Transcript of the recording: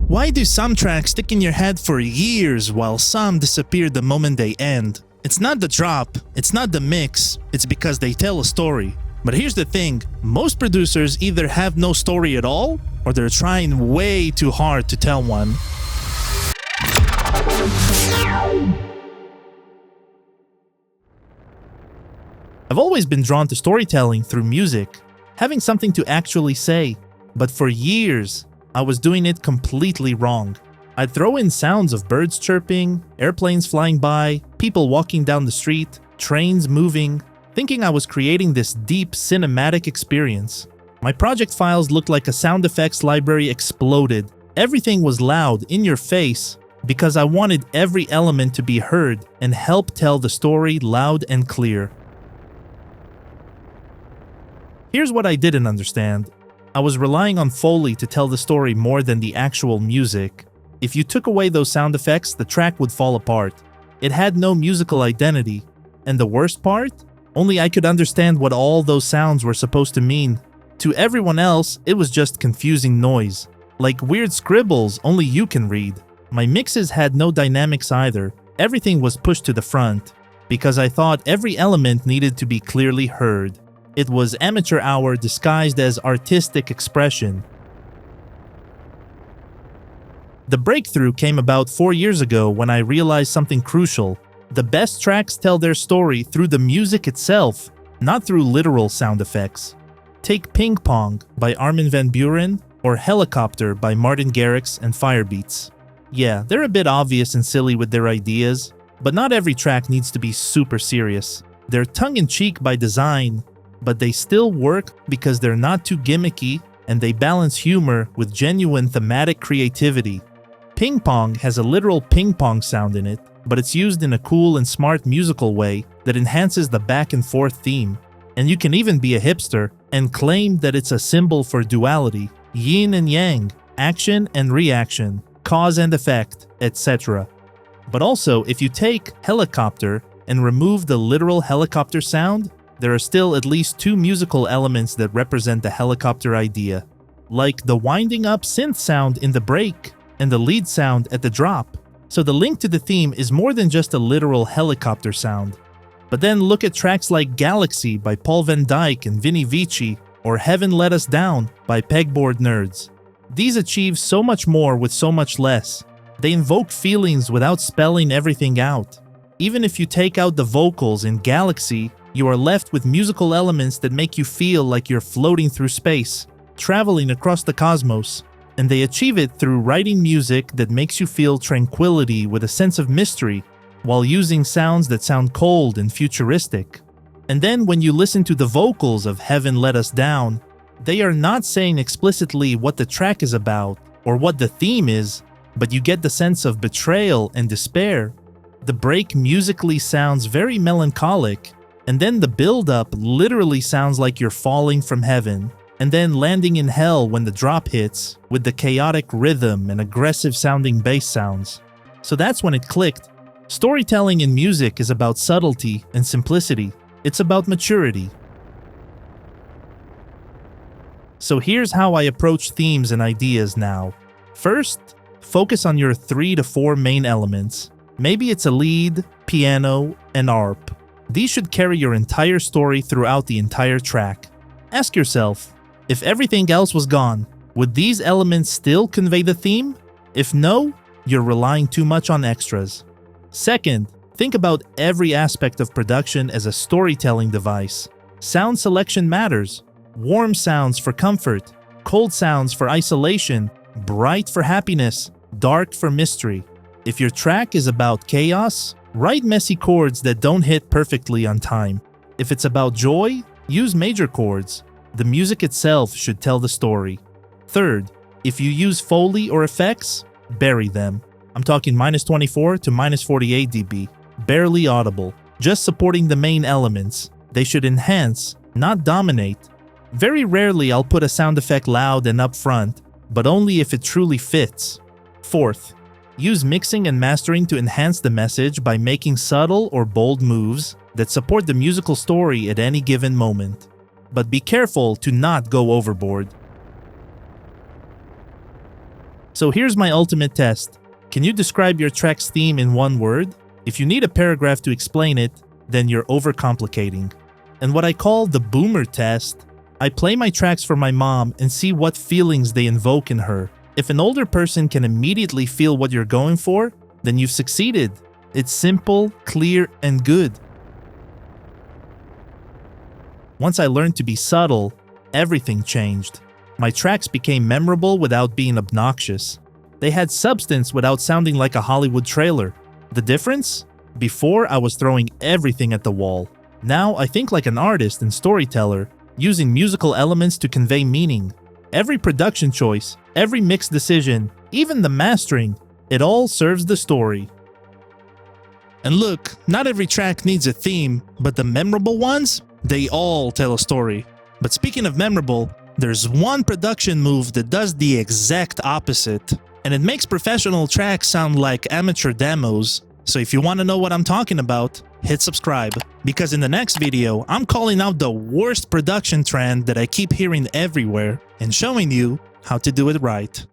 Why do some tracks stick in your head for years while some disappear the moment they end? It's not the drop, it's not the mix, it's because they tell a story. But here's the thing, most producers either have no story at all, or they're trying way too hard to tell one. I've always been drawn to storytelling through music, having something to actually say. But for years, I was doing it completely wrong. I'd throw in sounds of birds chirping, airplanes flying by, people walking down the street, trains moving, thinking I was creating this deep cinematic experience. My project files looked like a sound effects library exploded. Everything was loud, in your face, because I wanted every element to be heard and help tell the story loud and clear. Here's what I didn't understand. I was relying on Foley to tell the story more than the actual music. If you took away those sound effects, the track would fall apart. It had no musical identity. And the worst part? Only I could understand what all those sounds were supposed to mean. To everyone else, it was just confusing noise. Like weird scribbles only you can read. My mixes had no dynamics either. Everything was pushed to the front, because I thought every element needed to be clearly heard. It was amateur hour disguised as artistic expression. The breakthrough came about 4 years ago when I realized something crucial. The best tracks tell their story through the music itself, not through literal sound effects. Take Ping Pong by Armin van Buuren or Helicopter by Martin Garrix and Firebeats. Yeah, they're a bit obvious and silly with their ideas, but not every track needs to be super serious. They're tongue-in-cheek by design, but they still work because they're not too gimmicky and they balance humor with genuine thematic creativity. Ping Pong has a literal ping pong sound in it, but it's used in a cool and smart musical way that enhances the back and forth theme. And you can even be a hipster and claim that it's a symbol for duality, yin and yang, action and reaction, cause and effect, etc. But also, if you take Helicopter and remove the literal helicopter sound, there are still at least 2 musical elements that represent the helicopter idea, like the winding up synth sound in the break and the lead sound at the drop. So the link to the theme is more than just a literal helicopter sound. But then look at tracks like Galaxy by Paul van Dyk and Vini Vici, or Heaven Let Us Down by Pegboard Nerds. These achieve so much more with so much less. They invoke feelings without spelling everything out. Even if you take out the vocals in Galaxy, you are left with musical elements that make you feel like you're floating through space, traveling across the cosmos. And they achieve it through writing music that makes you feel tranquility with a sense of mystery, while using sounds that sound cold and futuristic. And then when you listen to the vocals of Heaven Let Us Down, they are not saying explicitly what the track is about or what the theme is, but you get the sense of betrayal and despair. The break musically sounds very melancholic, and then the build-up literally sounds like you're falling from heaven, and then landing in hell when the drop hits, with the chaotic rhythm and aggressive-sounding bass sounds. So that's when it clicked. Storytelling in music is about subtlety and simplicity. It's about maturity. So here's how I approach themes and ideas now. First, focus on your 3 to 4 main elements. Maybe it's a lead, piano, and arp. These should carry your entire story throughout the entire track. Ask yourself, if everything else was gone, would these elements still convey the theme? If no, you're relying too much on extras. Second, think about every aspect of production as a storytelling device. Sound selection matters. Warm sounds for comfort, cold sounds for isolation, bright for happiness, dark for mystery. If your track is about chaos, write messy chords that don't hit perfectly on time. If it's about joy, use major chords. The music itself should tell the story. Third, if you use Foley or effects, bury them. I'm talking -24 to -48 dB. Barely audible. Just supporting the main elements. They should enhance, not dominate. Very rarely I'll put a sound effect loud and upfront, but only if it truly fits. Fourth, use mixing and mastering to enhance the message by making subtle or bold moves that support the musical story at any given moment. But be careful to not go overboard. So here's my ultimate test. Can you describe your track's theme in one word? If you need a paragraph to explain it, then you're overcomplicating. And what I call the boomer test, I play my tracks for my mom and see what feelings they invoke in her. If an older person can immediately feel what you're going for, then you've succeeded. It's simple, clear, and good. Once I learned to be subtle, everything changed. My tracks became memorable without being obnoxious. They had substance without sounding like a Hollywood trailer. The difference? Before, I was throwing everything at the wall. Now, I think like an artist and storyteller, using musical elements to convey meaning. Every production choice, every mix decision, even the mastering, it all serves the story. And look, not every track needs a theme, but the memorable ones, they all tell a story. But speaking of memorable, there's one production move that does the exact opposite, and it makes professional tracks sound like amateur demos. So if you want to know what I'm talking about, hit subscribe, because in the next video, I'm calling out the worst production trend that I keep hearing everywhere and showing you how to do it right.